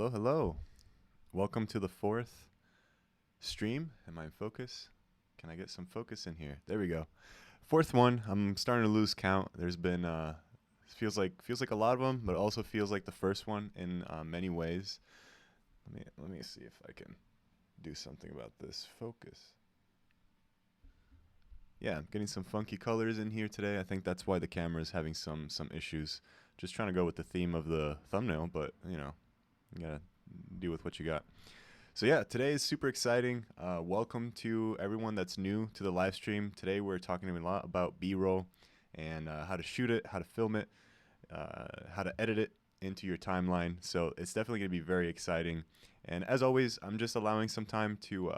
Hello, hello. Welcome to the fourth stream. Am I in focus? Can I get some focus in here? There we go. Fourth one. I'm starting to lose count. There's been feels like a lot of them, but it also feels like the first one in many ways. Let me see if I can do something about this focus. Yeah, I'm getting some funky colors in here today. I think that's why the camera is having some issues. Just trying to go with the theme of the thumbnail, but you gotta deal with what you got. So yeah, today is super exciting. Welcome to everyone that's new to the live stream. Today we're talking a lot about B-roll and how to shoot it, how to film it, how to edit it into your timeline. So it's definitely going to be very exciting. And as always, I'm just allowing some time to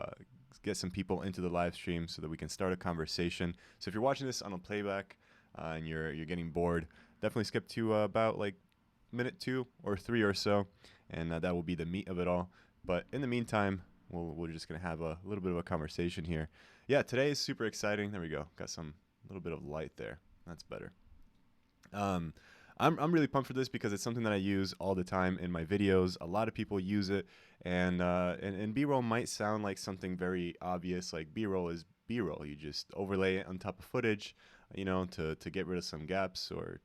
get some people into the live stream so that we can start a conversation. So if you're watching this on a playback and you're getting bored, definitely skip to about like minute 2 or 3 or so, and that will be the meat of it all. But in the meantime, we're just going to have a little bit of a conversation here. Yeah, today is super exciting. There we go. Got some little bit of light there. That's better. I'm really pumped for this because it's something that I use all the time in my videos. A lot of people use it, and B-roll might sound like something very obvious. Like B-roll is B-roll. You just overlay it on top of footage, to get rid of some gaps or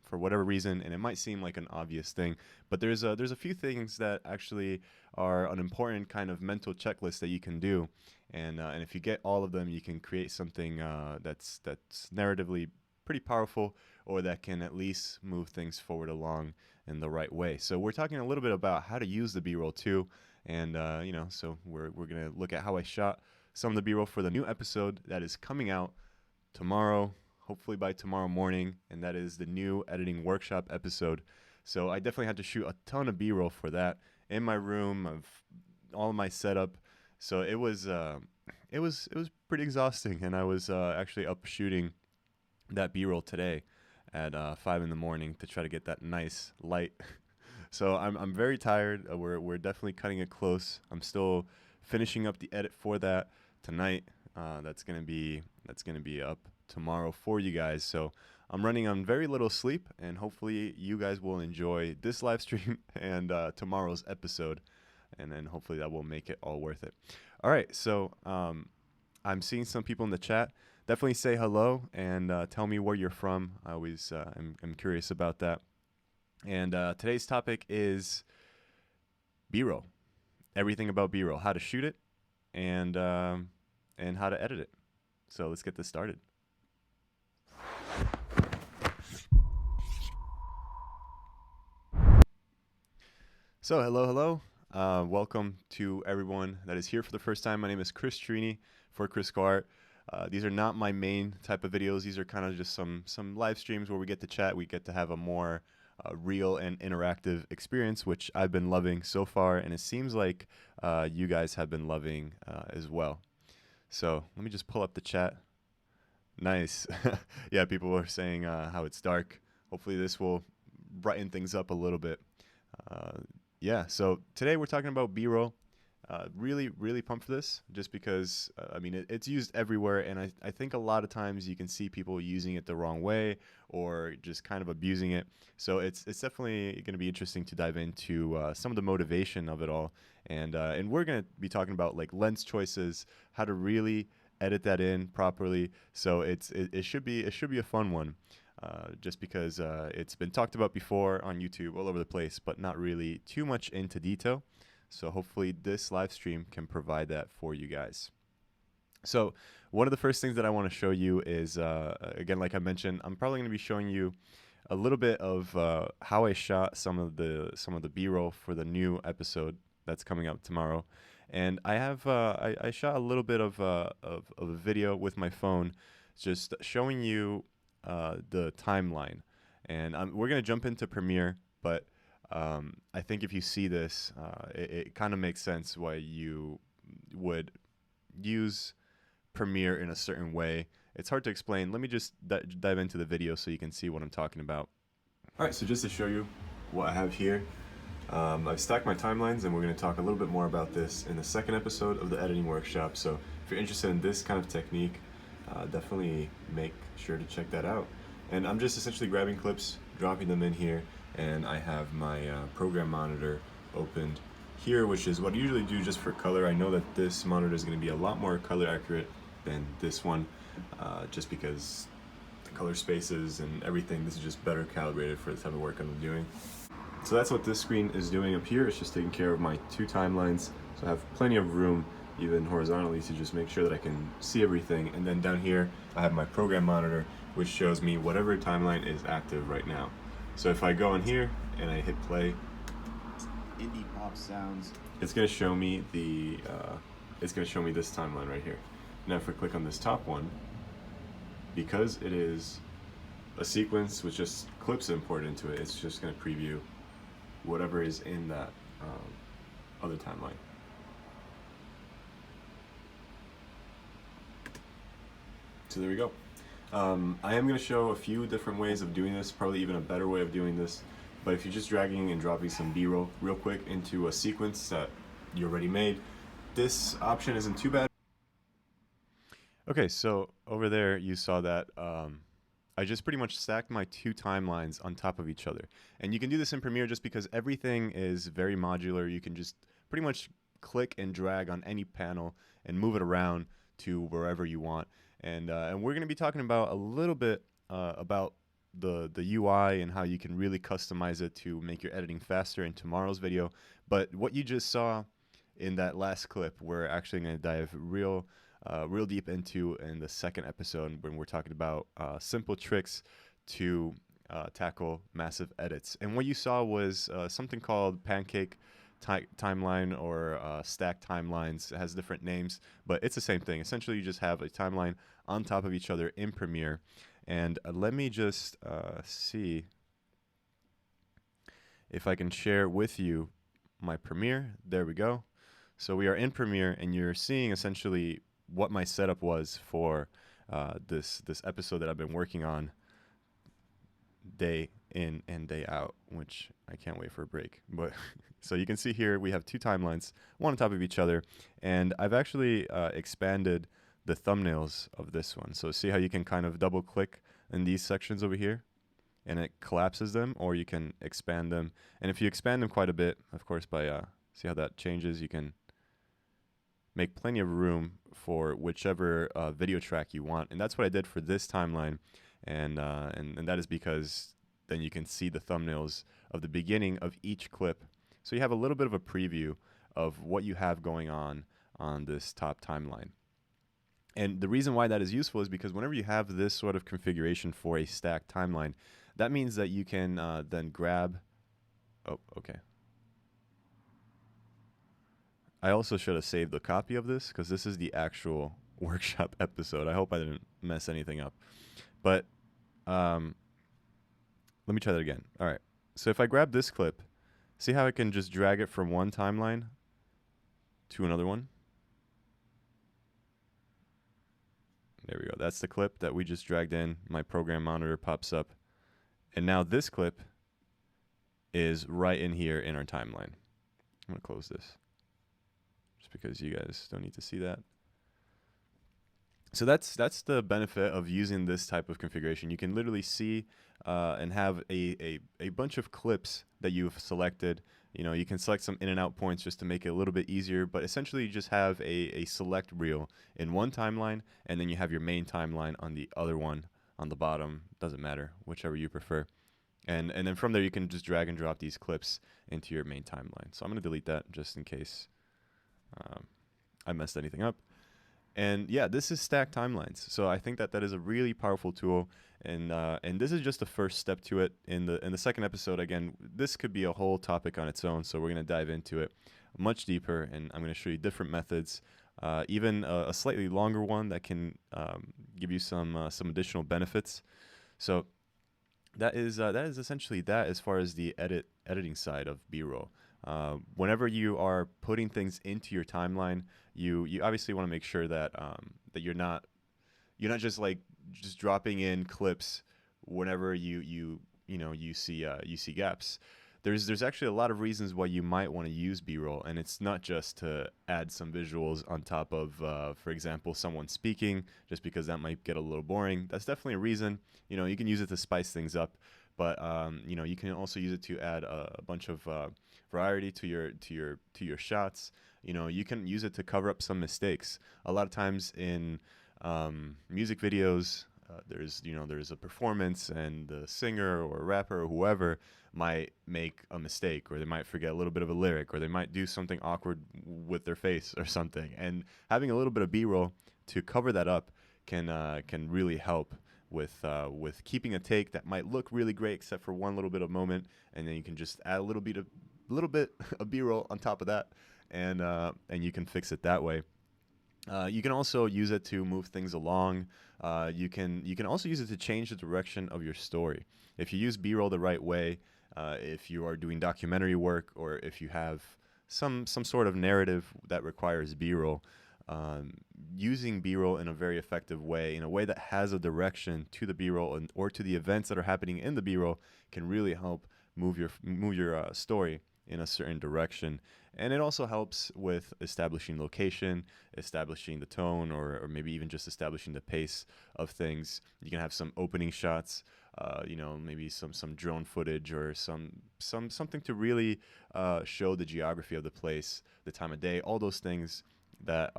for whatever reason, and it might seem like an obvious thing, but there's a few things that actually are an important kind of mental checklist that you can do, and if you get all of them, you can create something that's narratively pretty powerful, or that can at least move things forward along in the right way. So we're talking a little bit about how to use the B-roll too, and so we're gonna look at how I shot some of the B-roll for the new episode that is coming out tomorrow, hopefully by tomorrow morning, and that is the new editing workshop episode. So I definitely had to shoot a ton of B-roll for that in my room, of all of my setup. So it was pretty exhausting, and I was actually up shooting that B-roll today at 5 in the morning to try to get that nice light. So I'm very tired. We're definitely cutting it close. I'm still finishing up the edit for that tonight. That's gonna be up tomorrow for you guys. So I'm running on very little sleep, and hopefully you guys will enjoy this live stream and tomorrow's episode, and then hopefully that will make it all worth it. All right, so I'm seeing some people in the chat. Definitely say hello and tell me where you're from. I always I'm curious about that. And today's topic is B-roll, everything about B-roll, how to shoot it, and how to edit it. So let's get this started. So hello. Welcome to everyone that is here for the first time. My name is Chris Trini for Kriscoart. These are not my main type of videos. These are kind of just some live streams where we get to chat. We get to have a more real and interactive experience, which I've been loving so far, and it seems like you guys have been loving as well. So let me just pull up the chat. Nice. Yeah, people are saying how it's dark. Hopefully this will brighten things up a little bit. Yeah, so today we're talking about B-roll. Really pumped for this, just because it's used everywhere, and I think a lot of times you can see people using it the wrong way or just kind of abusing it. So it's definitely going to be interesting to dive into some of the motivation of it all, and we're going to be talking about like lens choices, how to really edit that in properly. So it should be a fun one. Just because it's been talked about before on YouTube all over the place, but not really too much into detail. So hopefully this live stream can provide that for you guys. So one of the first things that I want to show you is, again, like I mentioned, I'm probably going to be showing you a little bit of how I shot some of the B-roll for the new episode that's coming up tomorrow. And I have I shot a little bit of a video with my phone, just showing you the timeline, and we're gonna jump into Premiere, but I think if you see this, it kind of makes sense why you would use Premiere in a certain way. It's hard to explain. Let me just dive into the video so you can see what I'm talking about. All right, so just to show you what I have here, I've stacked my timelines, and we're going to talk a little bit more about this in the second episode of the editing workshop. So if you're interested in this kind of technique, definitely make sure to check that out. And I'm just essentially grabbing clips, dropping them in here, and I have my program monitor opened here, which is what I usually do just for color. I know that this monitor is going to be a lot more color accurate than this one, just because the color spaces and everything, this is just better calibrated for the type of work I'm doing. So that's what this screen is doing up here. It's just taking care of my two timelines. So I have plenty of room, even horizontally, to just make sure that I can see everything. And then down here, I have my program monitor, which shows me whatever timeline is active right now. So if I go in here and I hit play, indie pop sounds, it's going to show me the it's going to show me this timeline right here. Now if I click on this top one, because it is a sequence with just clips imported into it, it's just going to preview whatever is in that other timeline. So there we go. I am going to show a few different ways of doing this, probably even a better way of doing this. But if you're just dragging and dropping some B-roll real quick into a sequence that you already made, this option isn't too bad. Okay, so over there you saw that I just pretty much stacked my two timelines on top of each other. And you can do this in Premiere just because everything is very modular. You can just pretty much click and drag on any panel and move it around to wherever you want. And we're going to be talking about a little bit about the UI and how you can really customize it to make your editing faster in tomorrow's video. But what you just saw in that last clip, we're actually going to dive real deep into in the second episode when we're talking about simple tricks to tackle massive edits. And what you saw was something called pancake timeline or stacked timelines. It has different names, but it's the same thing. Essentially, you just have a timeline on top of each other in Premiere. And let me just see if I can share with you my Premiere. There we go. So we are in Premiere, and you're seeing essentially what my setup was for this episode that I've been working on day in and day out, which I can't wait for a break. But so you can see here we have two timelines, one on top of each other, and I've actually expanded the thumbnails of this one. So see how you can kind of double click in these sections over here and it collapses them, or you can expand them. And if you expand them quite a bit, of course, by see how that changes, you can make plenty of room for whichever video track you want. And that's what I did for this timeline. And that is because then you can see the thumbnails of the beginning of each clip. So you have a little bit of a preview of what you have going on this top timeline. And the reason why that is useful is because whenever you have this sort of configuration for a stacked timeline, that means that you can then grab... Oh, okay. I also should have saved a copy of this because this is the actual workshop episode. I hope I didn't mess anything up. But let me try that again. All right. So if I grab this clip, see how I can just drag it from one timeline to another one? There we go. That's the clip that we just dragged in. My program monitor pops up. And now this clip is right in here in our timeline. I'm going to close this just because you guys don't need to see that. So that's the benefit of using this type of configuration. You can literally see and have a bunch of clips that you've selected. You know, you can select some in and out points just to make it a little bit easier, but essentially you just have a select reel in one timeline, and then you have your main timeline on the other one on the bottom. Doesn't matter, whichever you prefer. And then from there you can just drag and drop these clips into your main timeline. So I'm going to delete that just in case I messed anything up. And yeah, this is stacked timelines. So I think that is a really powerful tool, and this is just the first step to it. In the second episode, again, this could be a whole topic on its own. So we're gonna dive into it much deeper, and I'm gonna show you different methods, even a slightly longer one that can give you some additional benefits. So that is essentially that as far as the editing side of B-roll. Whenever you are putting things into your timeline, you obviously want to make sure that that you're not just dropping in clips whenever you see gaps. There's actually a lot of reasons why you might want to use B-roll, and it's not just to add some visuals on top of, for example, someone speaking, just because that might get a little boring. That's definitely a reason. You know, you can use it to spice things up. but you know, you can also use it to add a bunch of variety to your shots. You know, you can use it to cover up some mistakes. A lot of times in music videos, there's a performance, and the singer or rapper or whoever might make a mistake, or they might forget a little bit of a lyric, or they might do something awkward with their face or something. And having a little bit of B-roll to cover that up can really help with keeping a take that might look really great except for one little bit of moment, and then you can just add a little bit of B-roll on top of that, and you can fix it that way. You can also use it to move things along. You can also use it to change the direction of your story. If you use B-roll the right way, if you are doing documentary work, or if you have some sort of narrative that requires B-roll, using B-roll in a very effective way, in a way that has a direction to the B-roll or to the events that are happening in the B-roll, can really help move your story in a certain direction. And it also helps with establishing location, establishing the tone, or maybe even just establishing the pace of things. You can have some opening shots, you know, maybe some drone footage, or something to really show the geography of the place, the time of day, all those things that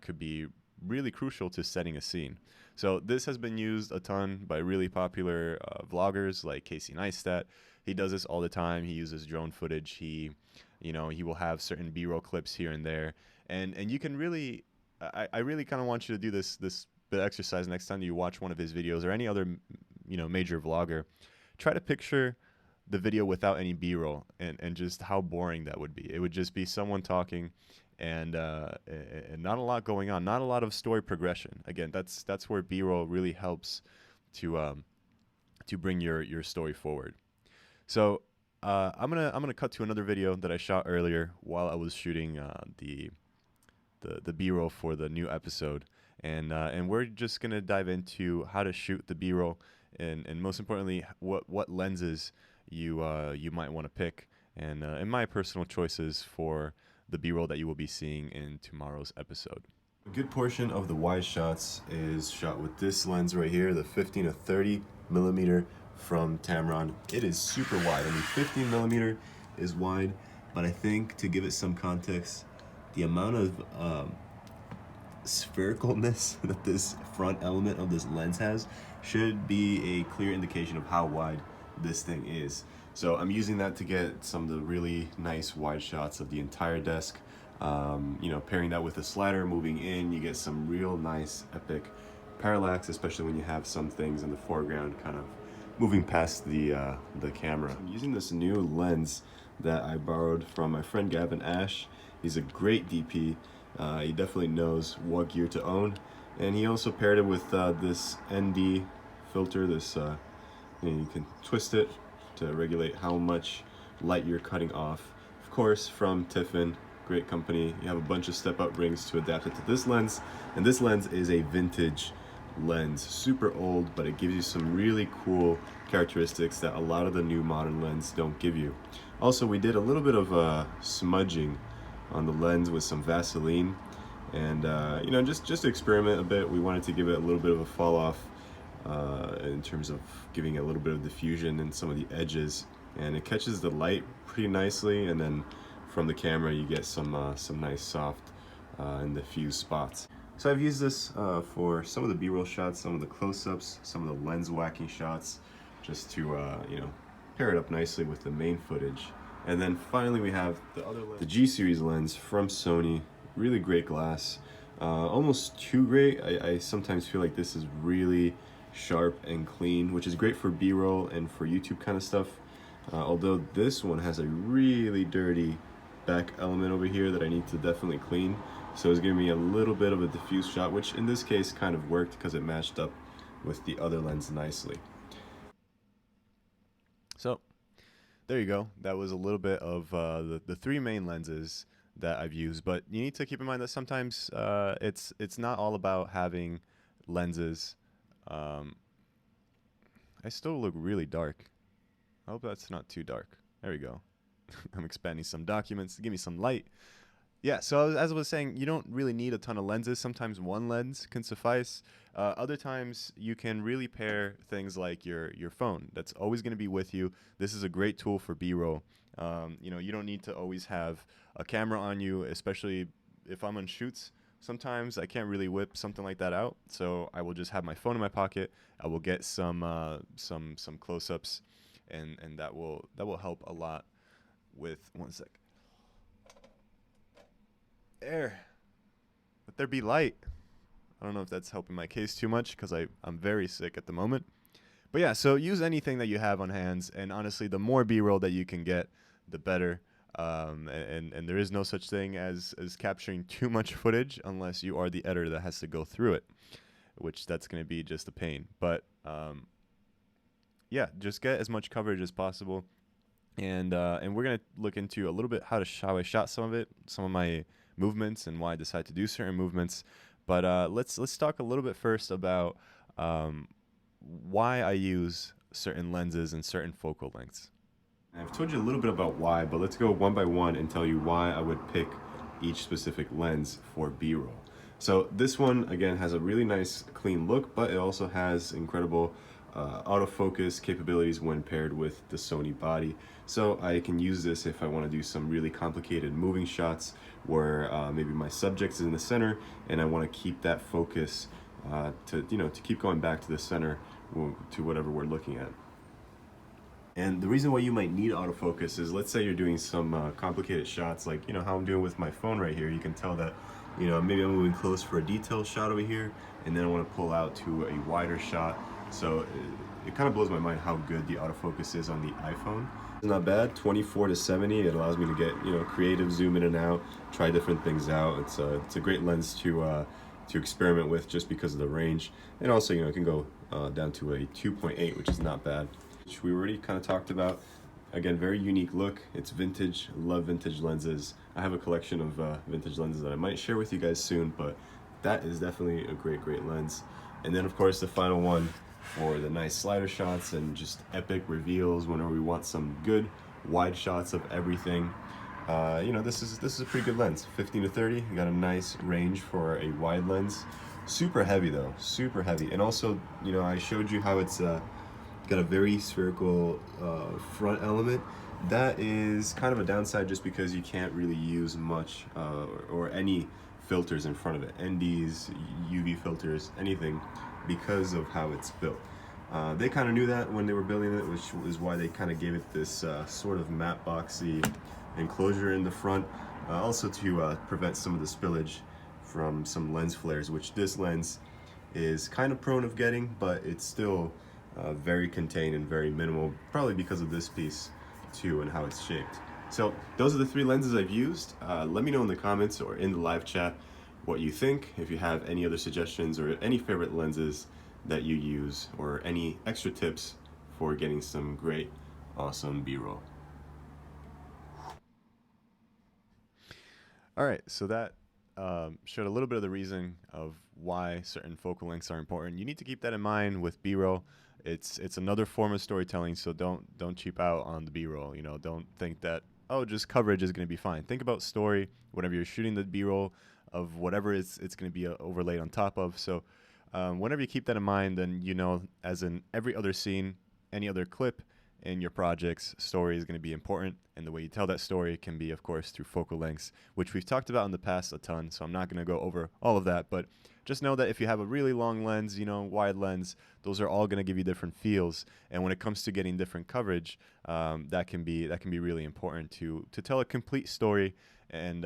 could be really crucial to setting a scene. So this has been used a ton by really popular vloggers like Casey Neistat. He does this all the time. He uses drone footage. He will have certain B-roll clips here and there, and you can really, I really kind of want you to do this bit of exercise next time you watch one of his videos or any other, major vlogger. Try to picture the video without any B-roll, and just how boring that would be. It would just be someone talking, and not a lot going on, not a lot of story progression. Again, that's where B-roll really helps to bring your story forward. So I'm gonna cut to another video that I shot earlier while I was shooting the B-roll for the new episode, and we're just gonna dive into how to shoot the B-roll, and most importantly, what lenses you might want to pick, and my personal choices for the B-roll that you will be seeing in tomorrow's episode. A good portion of the wide shots is shot with this lens right here, the 15 to 30 millimeter from Tamron. It is super wide. I mean, 15 millimeter is wide, but I think, to give it some context, the amount of sphericalness that this front element of this lens has should be a clear indication of how wide this thing is. So I'm using that to get some of the really nice wide shots of the entire desk. Pairing that with a slider, moving in, you get some real nice epic parallax, especially when you have some things in the foreground kind of moving past the camera. I'm using this new lens that I borrowed from my friend Gavin Ash. He's a great DP. He definitely knows what gear to own, and he also paired it with this ND filter. You can twist it to regulate how much light you're cutting off. Of course, from Tiffin, great company. You have a bunch of step-up rings to adapt it to this lens, and this lens is a vintage lens, super old, but it gives you some really cool characteristics that a lot of the new modern lenses don't give you. Also, we did a little bit of smudging on the lens with some Vaseline, and just to experiment a bit. We wanted to give it a little bit of a fall off in terms of giving it a little bit of diffusion in some of the edges, and it catches the light pretty nicely, and then from the camera you get some nice soft and diffused spots. So I've used this for some of the B-roll shots, some of the close-ups, some of the lens whacking shots, just to pair it up nicely with the main footage. And then finally we have the G-series lens from Sony. Really great glass, almost too great. I sometimes feel like this is really sharp and clean, which is great for B-roll and for YouTube kind of stuff. Although this one has a really dirty back element over here that I need to definitely clean. So it's giving me a little bit of a diffuse shot, which in this case kind of worked because it matched up with the other lens nicely. So there you go. That was a little bit of the three main lenses that I've used, but you need to keep in mind that sometimes it's not all about having lenses. I still look really dark. I hope that's not too dark. There we go. I'm expanding some documents to give me some light. Yeah, so as I was saying, you don't really need a ton of lenses. Sometimes one lens can suffice. Other times, you can really pair things like your phone. That's always going to be with you. This is a great tool for B-roll. You don't need to always have a camera on you, especially if I'm on shoots. Sometimes I can't really whip something like that out, so I will just have my phone in my pocket. I will get some close-ups, and that will help a lot with one sec. Air. Let there be light. I don't know if that's helping my case too much because I'm very sick at the moment. But yeah, so use anything that you have on hands, and honestly, the more B-roll that you can get, the better. And there is no such thing as capturing too much footage unless you are the editor that has to go through it, which that's going to be just a pain. But yeah, just get as much coverage as possible, and we're gonna look into a little bit how I shot some of it, some of my movements, and why I decided to do certain movements. But let's talk a little bit first about um, why I use certain lenses and certain focal lengths. I've told you a little bit about why, but let's go one by one and tell you why I would pick each specific lens for B-roll. So this one, again, has a really nice clean look, but it also has incredible autofocus capabilities when paired with the Sony body. So I can use this if I want to do some really complicated moving shots where maybe my subject is in the center and I want to keep that focus to keep going back to the center to whatever we're looking at. And the reason why you might need autofocus is, let's say you're doing some complicated shots, like how I'm doing with my phone right here. You can tell that maybe I'm moving close for a detail shot over here, and then I want to pull out to a wider shot. So it kind of blows my mind how good the autofocus is on the iPhone. It's not bad. 24 to 70. It allows me to get creative, zoom in and out, try different things out. It's a great lens to experiment with just because of the range, and also it can go down to a 2.8, which is not bad. Which we already kind of talked about. Again, very unique look. It's vintage. Love vintage lenses. I have a collection of vintage lenses that I might share with you guys soon, but that is definitely a great lens. And then of course the final one for the nice slider shots and just epic reveals whenever we want some good wide shots of everything. This is a pretty good lens. 15 to 30. You got a nice range for a wide lens. Super heavy though, super heavy. And also, I showed you how it's got a very spherical front element. That is kind of a downside just because you can't really use much or any filters in front of it. NDs, UV filters, anything, because of how it's built. They kind of knew that when they were building it, which is why they kind of gave it this sort of matte boxy enclosure in the front, also to prevent some of the spillage from some lens flares, which this lens is kind of prone of getting, but it's still very contained and very minimal, probably because of this piece too and how it's shaped. So those are the three lenses I've used. Let me know in the comments or in the live chat what you think, if you have any other suggestions or any favorite lenses that you use, or any extra tips for getting some great, awesome B-roll. All right, so that showed a little bit of the reason of why certain focal lengths are important. You need to keep that in mind with B-roll. It's another form of storytelling, so don't cheap out on the B-roll. Don't think that, oh, just coverage is going to be fine. Think about story whenever you're shooting the B-roll of whatever it's going to be overlaid on top of. So whenever you keep that in mind, then as in every other scene, any other clip in your project's story is going to be important, and the way you tell that story can be, of course, through focal lengths, which we've talked about in the past a ton, so I'm not going to go over all of that, but just know that if you have a really long lens, wide lens, those are all going to give you different feels, and when it comes to getting different coverage, that can be really important to tell a complete story, and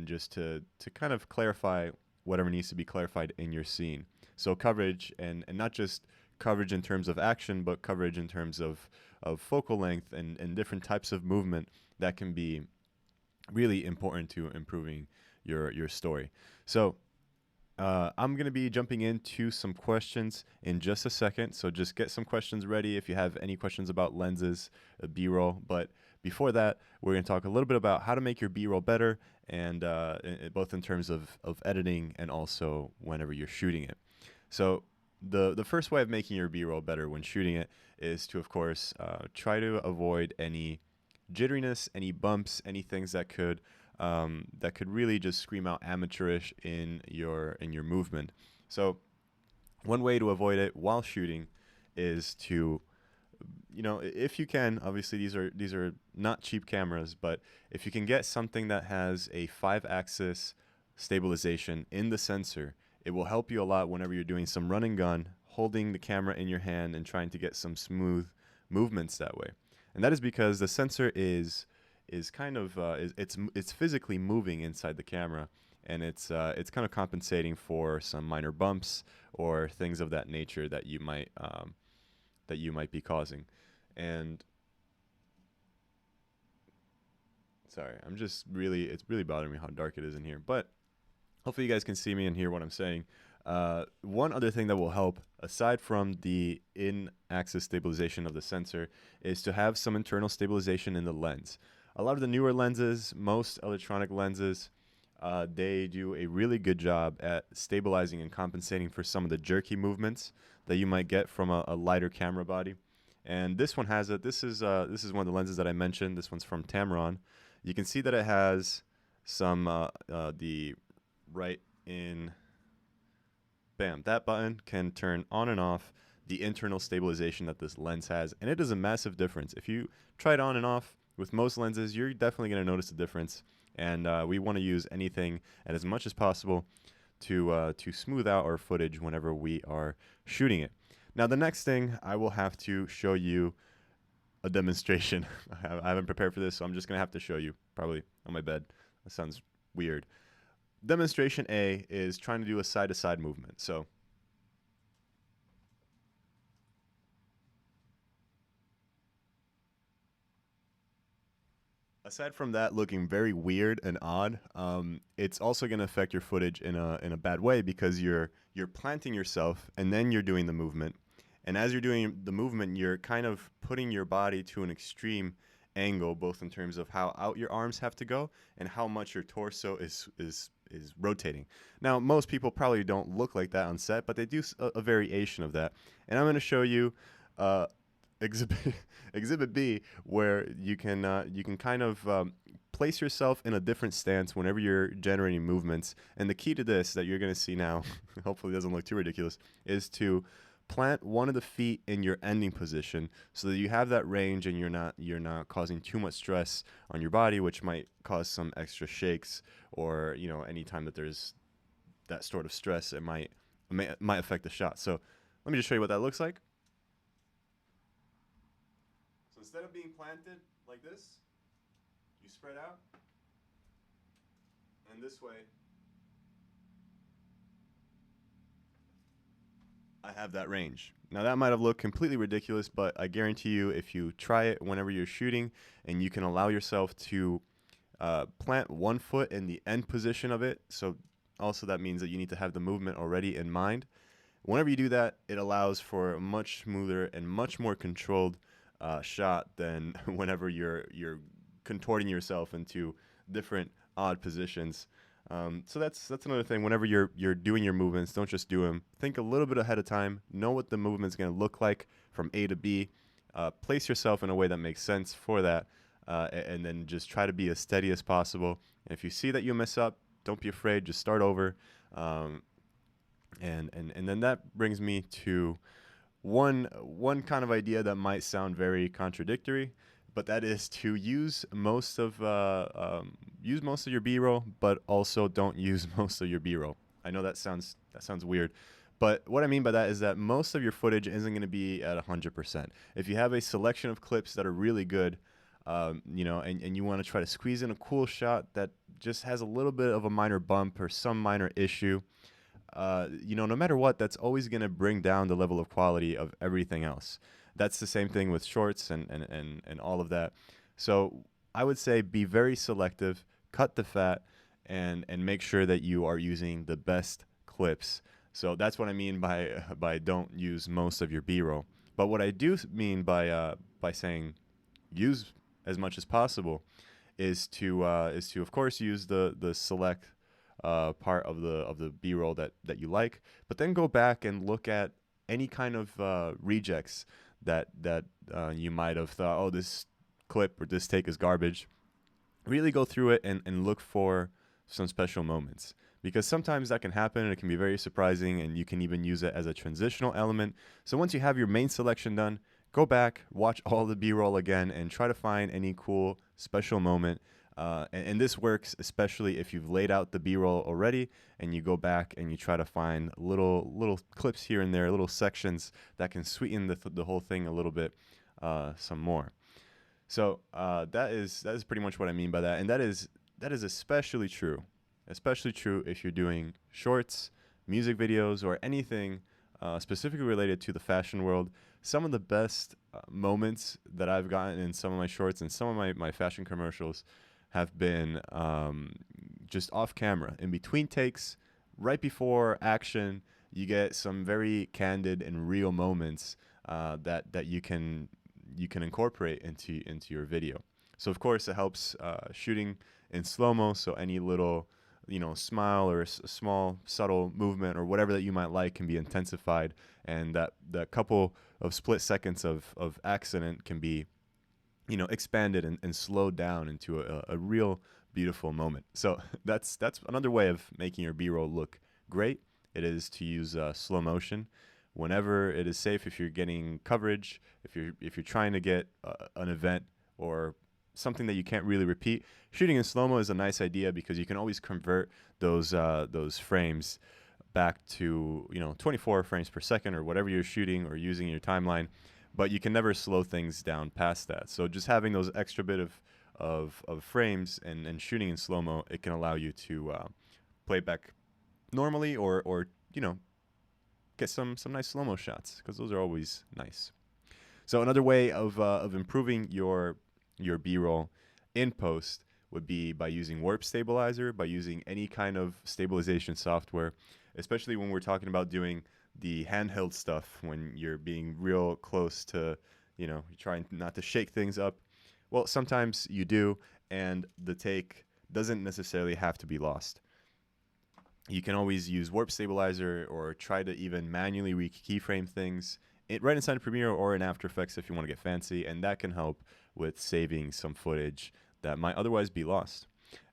just to kind of clarify whatever needs to be clarified in your scene. So coverage, and not just coverage in terms of action, but coverage in terms of focal length and different types of movement, that can be really important to improving your story. So I'm going to be jumping into some questions in just a second, so just get some questions ready if you have any questions about lenses, B-roll. But before that, we're going to talk a little bit about how to make your B-roll better, and both in terms of editing and also whenever you're shooting it. So the first way of making your B-roll better when shooting it is to, of course, try to avoid any jitteriness, any bumps, any things that could that could really just scream out amateurish in your movement. So one way to avoid it while shooting is to, if you can, obviously these are not cheap cameras, but if you can get something that has a 5-axis stabilization in the sensor, it will help you a lot whenever you're doing some run and gun, holding the camera in your hand and trying to get some smooth movements that way. And that is because the sensor is kind of it's physically moving inside the camera, and it's kind of compensating for some minor bumps or things of that nature that you might be causing. And sorry, it's really bothering me how dark it is in here. But hopefully you guys can see me and hear what I'm saying. One other thing that will help, aside from the in-axis stabilization of the sensor, is to have some internal stabilization in the lens. A lot of the newer lenses, most electronic lenses, they do a really good job at stabilizing and compensating for some of the jerky movements that you might get from a lighter camera body. And this one has it. This is one of the lenses that I mentioned. This one's from Tamron. You can see that it has some the right in. Bam, that button can turn on and off the internal stabilization that this lens has, and it is a massive difference. If you try it on and off with most lenses, you're definitely going to notice a difference. And we want to use anything and as much as possible to smooth out our footage whenever we are shooting it. Now, the next thing, I will have to show you a demonstration. I haven't prepared for this, so I'm just going to have to show you, probably on my bed. That sounds weird. Demonstration A is trying to do a side-to-side movement. So aside from that looking very weird and odd, it's also going to affect your footage in a bad way, because you're planting yourself and then you're doing the movement. And as you're doing the movement, you're kind of putting your body to an extreme angle, both in terms of how out your arms have to go and how much your torso is rotating. Now, most people probably don't look like that on set, but they do a variation of that. And I'm going to show you exhibit exhibit B, where you can kind of place yourself in a different stance whenever you're generating movements. And the key to this that you're going to see now, hopefully it doesn't look too ridiculous, is to plant one of the feet in your ending position so that you have that range and you're not causing too much stress on your body, which might cause some extra shakes, or anytime that there's that sort of stress, it might affect the shot. So let me just show you what that looks like. So instead of being planted like this, you spread out, and this way I have that range. Now that might have looked completely ridiculous, but I guarantee you, if you try it whenever you're shooting and you can allow yourself to plant one foot in the end position of it, so also that means that you need to have the movement already in mind. Whenever you do that, it allows for a much smoother and much more controlled shot than whenever you're contorting yourself into different odd positions. So that's another thing. Whenever you're doing your movements, don't just do them. Think a little bit ahead of time. Know what the movement's going to look like from A to B. Place yourself in a way that makes sense for that, and then just try to be as steady as possible. And if you see that you mess up, don't be afraid. Just start over. And then that brings me to one kind of idea that might sound very contradictory, but that is to use most of your B-roll, but also don't use most of your B-roll. I know that sounds weird, but what I mean by that is that most of your footage isn't going to be at 100%. If you have a selection of clips that are really good, and you want to try to squeeze in a cool shot that just has a little bit of a minor bump or some minor issue, no matter what, that's always going to bring down the level of quality of everything else. That's the same thing with shorts and all of that. So I would say be very selective, cut the fat, and make sure that you are using the best clips. So that's what I mean by don't use most of your B-roll. But what I do mean by saying use as much as possible is to of course use the select part of the B-roll that you like, but then go back and look at any kind of rejects that you might have thought, oh, this clip or this take is garbage, really go through it and look for some special moments, because sometimes that can happen and it can be very surprising, and you can even use it as a transitional element. So once you have your main selection done, go back, watch all the B-roll again, and try to find any cool special moment. And this works especially if you've laid out the B-roll already and you go back and you try to find little clips here and there, little sections that can sweeten the whole thing a little bit some more. So that is pretty much what I mean by that, and that is especially true if you're doing shorts, music videos, or anything specifically related to the fashion world. Some of the best moments that I've gotten in some of my shorts and some of my fashion commercials have been just off camera, in between takes, right before action. You get some very candid and real moments that you can incorporate into your video. So of course it helps shooting in slow-mo, so any little smile or a small subtle movement or whatever that you might like can be intensified, and that couple of split seconds of accident can be expanded and slowed down into a real beautiful moment. So that's another way of making your B-roll look great. It is to use slow motion whenever it is safe. If you're getting coverage, if you're trying to get an event or something that you can't really repeat, shooting in slow-mo is a nice idea, because you can always convert those frames back to 24 frames per second or whatever you're shooting or using in your timeline, but you can never slow things down past that. So just having those extra bit of frames and shooting in slow-mo, it can allow you to play back normally or get some nice slow-mo shots, because those are always nice. So another way of improving your B-roll in post would be by using warp stabilizer, by using any kind of stabilization software, especially when we're talking about doing the handheld stuff, when you're being real close to, you're trying not to shake things up. Well, sometimes you do, and the take doesn't necessarily have to be lost. You can always use warp stabilizer or try to even manually keyframe things right inside Premiere or in After Effects if you want to get fancy, and that can help with saving some footage that might otherwise be lost.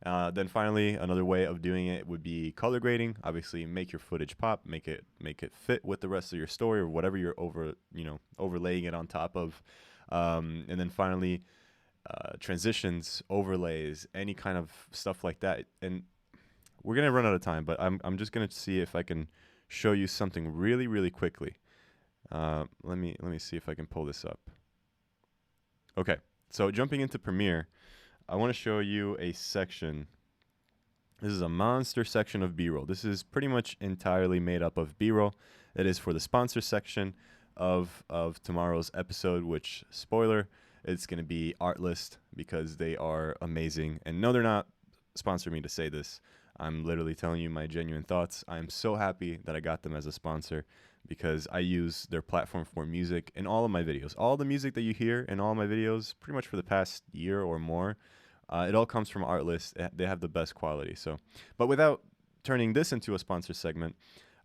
Then finally, another way of doing it would be color grading. Obviously, make your footage pop, make it fit with the rest of your story or whatever you're overlaying it on top of. And then finally, transitions, overlays, any kind of stuff like that. And we're gonna run out of time, but I'm just gonna see if I can show you something really, really quickly. Let me see if I can pull this up. Okay, so jumping into Premiere, I want to show you a section. This is a monster section of B-roll. This is pretty much entirely made up of B-roll. It is for the sponsor section of tomorrow's episode, which, spoiler, it's going to be Artlist, because they are amazing. And no, they're not sponsoring me to say this. I'm literally telling you my genuine thoughts. I'm so happy that I got them as a sponsor, because I use their platform for music in all of my videos. All the music that you hear in all my videos, pretty much for the past year or more, it all comes from Artlist. They have the best quality. So, but without turning this into a sponsor segment,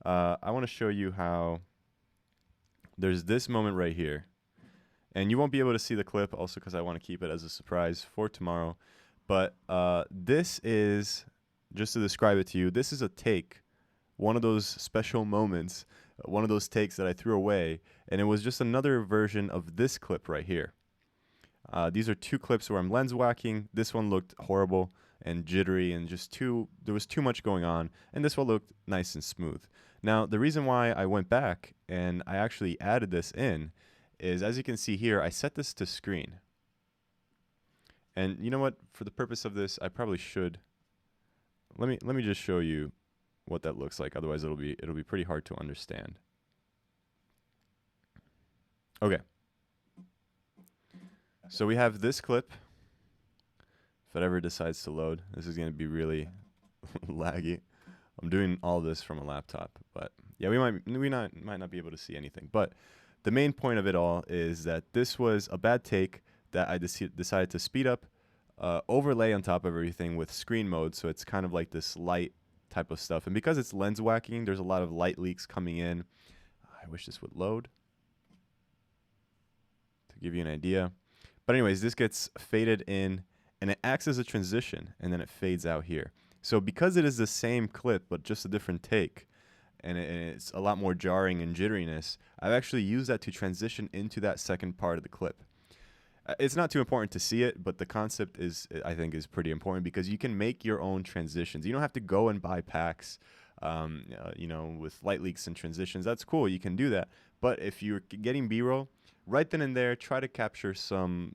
I want to show you how there's this moment right here. And you won't be able to see the clip, also because I want to keep it as a surprise for tomorrow. But this is, just to describe it to you, this is a take, one of those special moments, one of those takes that I threw away, and it was just another version of this clip right here. These are two clips where I'm lens whacking. This one looked horrible and jittery and there was too much going on, and this one looked nice and smooth. Now, the reason why I went back and I actually added this in is, as you can see here, I set this to screen. And you know what? For the purpose of this, I probably should. Let me just show you what that looks like. Otherwise, it'll be pretty hard to understand. Okay. So we have this clip. If it ever decides to load, this is going to be really laggy. I'm doing all this from a laptop, but yeah, we might not be able to see anything. But the main point of it all is that this was a bad take that I decided to speed up, overlay on top of everything with screen mode, so it's kind of like this light type of stuff. And because it's lens whacking, there's a lot of light leaks coming in. I wish this would load to give you an idea. But anyways, this gets faded in and it acts as a transition, and then it fades out here. So because it is the same clip but just a different take, and it's a lot more jarring and jitteriness, I've actually used that to transition into that second part of the clip. It's not too important to see it, but the concept I think, is pretty important because you can make your own transitions. You don't have to go and buy packs, with light leaks and transitions. That's cool. You can do that. But if you're getting B-roll, right then and there, try to capture some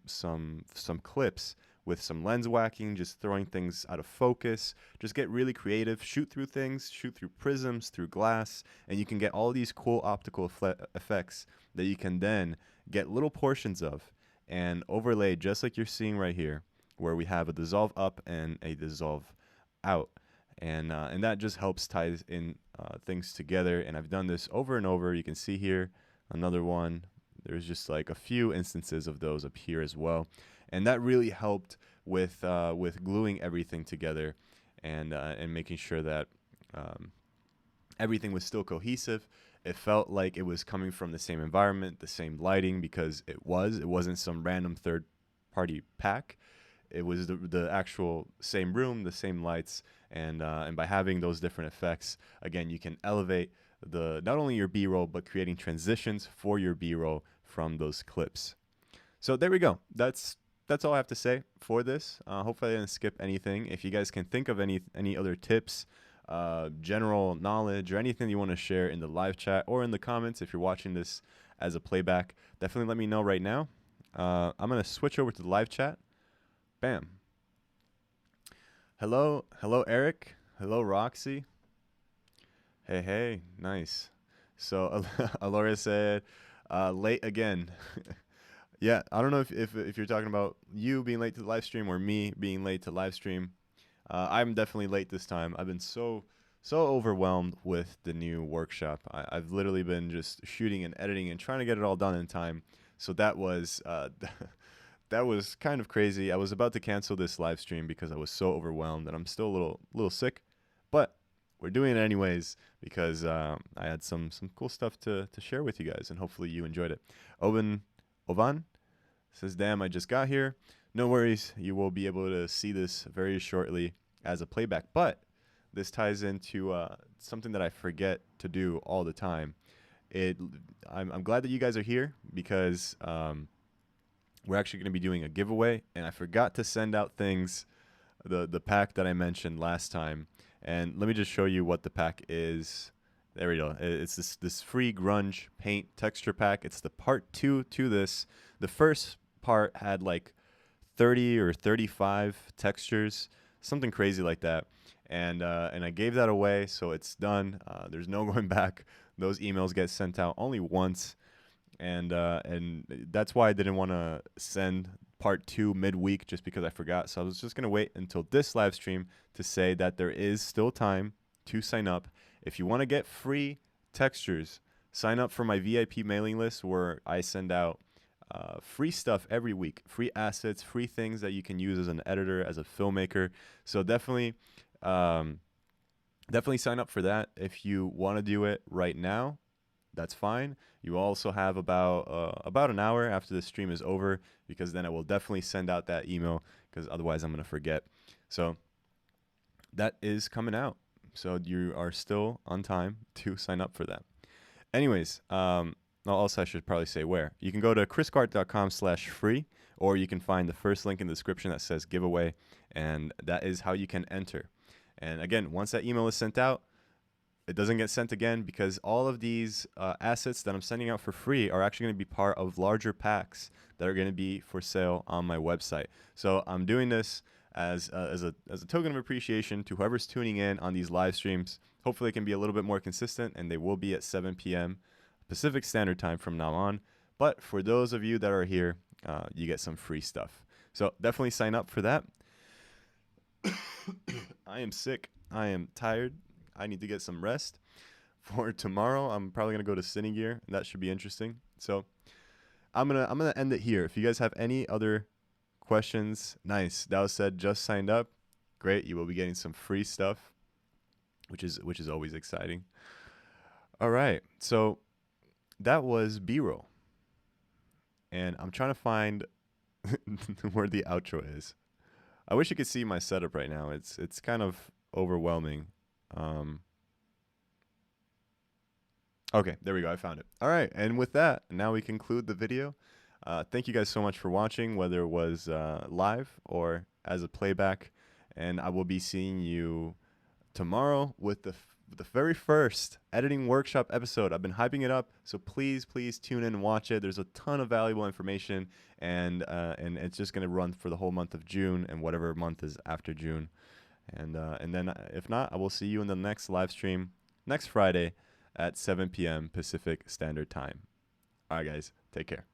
clips with some lens whacking, just throwing things out of focus. Just get really creative. Shoot through things. Shoot through prisms, through glass, and you can get all these cool optical effects that you can then get little portions of and overlay, just like you're seeing right here, where we have a dissolve up and a dissolve out, and that just helps tie in things together. And I've done this over and over. You can see here another one. There's just like a few instances of those up here as well, and that really helped with gluing everything together and making sure that everything was still cohesive. It felt like it was coming from the same environment, the same lighting, because it wasn't some random third party pack. It was the actual same room, the same lights, and by having those different effects, again, you can elevate not only your B-roll, but creating transitions for your B-roll from those clips. So there we go. That's all I have to say for this. Hopefully I didn't skip anything. If you guys can think of any other tips, general knowledge, or anything you want to share in the live chat or in the comments, if you're watching this as a playback, definitely let me know right now. I'm going to switch over to the live chat. Bam. Hello, Eric. Hello, Roxy. Hey, nice. So Alora said, late again. Yeah, I don't know if you're talking about you being late to the live stream or me being late to live stream. I'm definitely late this time. I've been so overwhelmed with the new workshop. I've literally been just shooting and editing and trying to get it all done in time. So that was that was kind of crazy. I was about to cancel this live stream because I was so overwhelmed, and I'm still a little sick, but we're doing it anyways because I had some cool stuff to share with you guys, and hopefully you enjoyed it. Ovan says, "Damn, I just got here." No worries, you will be able to see this very shortly as a playback, but this ties into something that I forget to do all the time. I'm glad that you guys are here because we're actually going to be doing a giveaway, and I forgot to send out things, the pack that I mentioned last time. And let me just show you what the pack is. There we go. It's this free grunge paint texture pack. It's the part 2 to this. The first part had like 30 or 35 textures, something crazy like that. And I gave that away, so it's done. There's no going back. Those emails get sent out only once, and that's why I didn't want to send part 2 midweek just because I forgot. So I was just gonna wait until this live stream to say that there is still time to sign up. If you want to get free textures, sign up for my VIP mailing list where I send out free stuff every week, free assets, free things that you can use as an editor, as a filmmaker. So definitely sign up for that. If you want to do it right now, that's fine. You also have about an hour after the stream is over, because then I will definitely send out that email, because otherwise I'm going to forget. So that is coming out. So you are still on time to sign up for that. Anyways, also I should probably say where. You can go to kriscoart.com/free, or you can find the first link in the description that says giveaway, and that is how you can enter. And again, once that email is sent out, it doesn't get sent again, because all of these assets that I'm sending out for free are actually going to be part of larger packs that are going to be for sale on my website. So I'm doing this as a token of appreciation to whoever's tuning in on these live streams. Hopefully it can be a little bit more consistent, and they will be at 7 p.m. Pacific Standard Time from now on. But for those of you that are here, you get some free stuff. So definitely sign up for that. I am sick. I am tired. I need to get some rest. For tomorrow, I'm probably gonna go to Cine Gear, and that should be interesting. So I'm gonna end it here. If you guys have any other questions, nice. Dow said just signed up. Great, you will be getting some free stuff, which is always exciting. All right, so that was B-roll, and I'm trying to find where the outro is. I wish you could see my setup right now. It's kind of overwhelming. Um, okay, there we go. I found it. All right, and with that, now we conclude the video. Thank you guys so much for watching, whether it was live or as a playback. And I will be seeing you tomorrow with the very first editing workshop episode. I've been hyping it up, so please tune in and watch it. There's a ton of valuable information, and it's just gonna run for the whole month of June and whatever month is after June. And then if not, I will see you in the next live stream next Friday at 7 p.m. Pacific Standard Time. All right, guys, take care.